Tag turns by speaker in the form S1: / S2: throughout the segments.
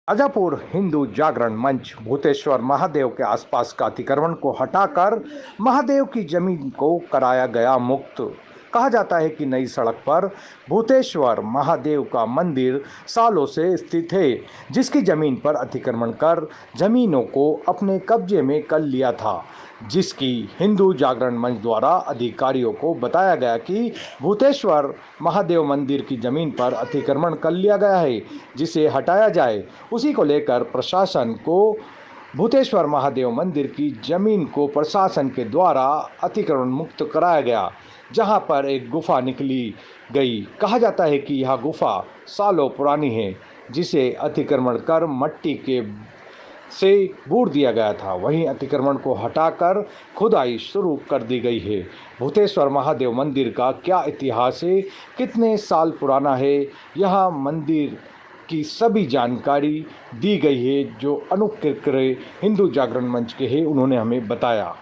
S1: शाजापुर हिंदू जागरण मंच भूतेश्वर महादेव के आसपास का अतिक्रमण को हटाकर महादेव की जमीन को कराया गया मुक्त। कहा जाता है कि नई सड़क पर भूतेश्वर महादेव का मंदिर सालों से स्थित है, जिसकी जमीन पर अतिक्रमण कर जमीनों को अपने कब्जे में कर लिया था, जिसकी हिंदू जागरण मंच द्वारा अधिकारियों को बताया गया कि भूतेश्वर महादेव मंदिर की जमीन पर अतिक्रमण कर लिया गया है, जिसे हटाया जाए। उसी को लेकर प्रशासन को भूतेश्वर महादेव मंदिर की जमीन को प्रशासन के द्वारा अतिक्रमण मुक्त कराया गया, जहां पर एक गुफा निकली गई। कहा जाता है कि यह गुफा सालों पुरानी है, जिसे अतिक्रमण कर मट्टी के से बूर दिया गया था। वहीं अतिक्रमण को हटाकर खुदाई शुरू कर दी गई है। भूतेश्वर महादेव मंदिर का क्या इतिहास है, कितने साल पुराना है, यह मंदिर की सभी जानकारी दी गई है, जो अनूप किरकिरे हिंदू जागरण मंच के हैं, उन्होंने हमें बताया।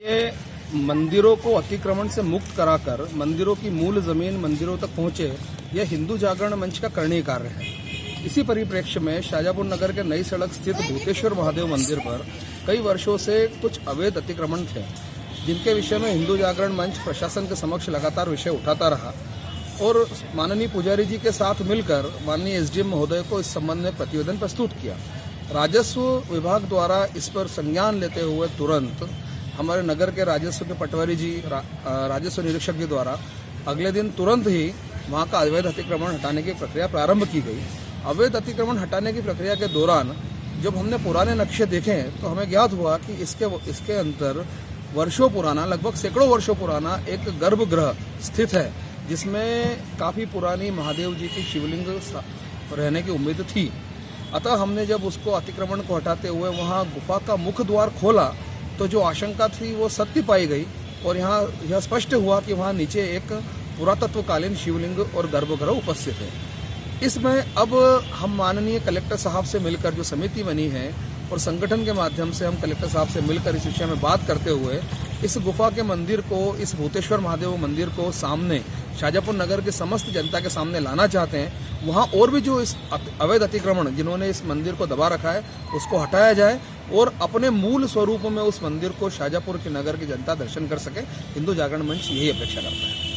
S2: ये मंदिरों को अतिक्रमण से मुक्त कराकर मंदिरों की मूल जमीन मंदिरों तक पहुंचे, यह हिंदू जागरण मंच का करणीय कार्य है। इसी परिप्रेक्ष्य में शाजापुर नगर के नई सड़क स्थित भूतेश्वर महादेव मंदिर पर कई वर्षों से कुछ अवैध अतिक्रमण थे, जिनके विषय में हिंदू जागरण मंच प्रशासन के समक्ष लगातार विषय उठाता रहा और माननीय पुजारी जी के साथ मिलकर माननीय एसडीएम महोदय को इस संबंध में प्रतिवेदन प्रस्तुत किया। राजस्व विभाग द्वारा इस पर संज्ञान लेते हुए तुरंत हमारे नगर के राजस्व के पटवारी जी, राजस्व निरीक्षक जी द्वारा अगले दिन तुरंत ही वहाँ का अवैध अतिक्रमण हटाने की प्रक्रिया प्रारंभ की गई। अवैध अतिक्रमण हटाने की प्रक्रिया के दौरान जब हमने पुराने नक्शे देखे तो हमें ज्ञात हुआ कि इसके अंदर वर्षों पुराना, लगभग सैकड़ों वर्षों पुराना एक गर्भगृह स्थित है, जिसमें काफ़ी पुरानी महादेव जी की शिवलिंग रहने की उम्मीद थी। अतः हमने जब उसको अतिक्रमण को हटाते हुए वहाँ गुफा का मुख्य द्वार खोला तो जो आशंका थी वो सत्य पाई गई और यहाँ यह स्पष्ट हुआ कि वहाँ नीचे एक पुरातत्वकालीन शिवलिंग और गर्भगृह उपस्थित है। इसमें अब हम माननीय कलेक्टर साहब से मिलकर जो समिति बनी है और संगठन के माध्यम से हम कलेक्टर साहब से मिलकर इस विषय में बात करते हुए इस गुफा के मंदिर को, इस भूतेश्वर महादेव मंदिर को सामने शाजापुर नगर के समस्त जनता के सामने लाना चाहते हैं। वहाँ और भी जो इस अवैध अतिक्रमण जिन्होंने इस मंदिर को दबा रखा है उसको हटाया जाए और अपने मूल स्वरूप में उस मंदिर को शाजापुर के नगर की जनता दर्शन कर सके। हिंदू जागरण मंच यही अपेक्षा करता है।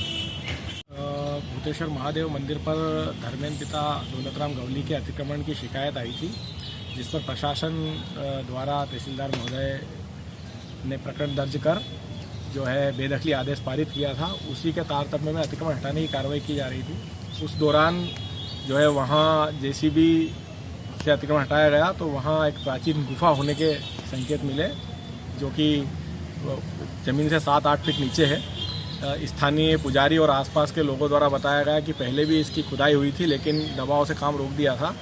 S3: भूतेश्वर महादेव मंदिर पर धर्मेंद्र पिता दौलतराम गवली के अतिक्रमण की शिकायत आई थी, जिस पर प्रशासन द्वारा तहसीलदार महोदय ने प्रकरण दर्ज कर जो है बेदखली आदेश पारित किया था। उसी के तारतम्य में अतिक्रमण हटाने की कार्रवाई की जा रही थी। उस दौरान जो है वहाँ जेसीबी से अतिक्रमण हटाया गया तो वहाँ एक प्राचीन गुफा होने के संकेत मिले, जो कि ज़मीन से 7-8 फीट नीचे है। स्थानीय पुजारी और आसपास के लोगों द्वारा बताया गया कि पहले भी इसकी खुदाई हुई थी, लेकिन दबाव से काम रोक दिया था।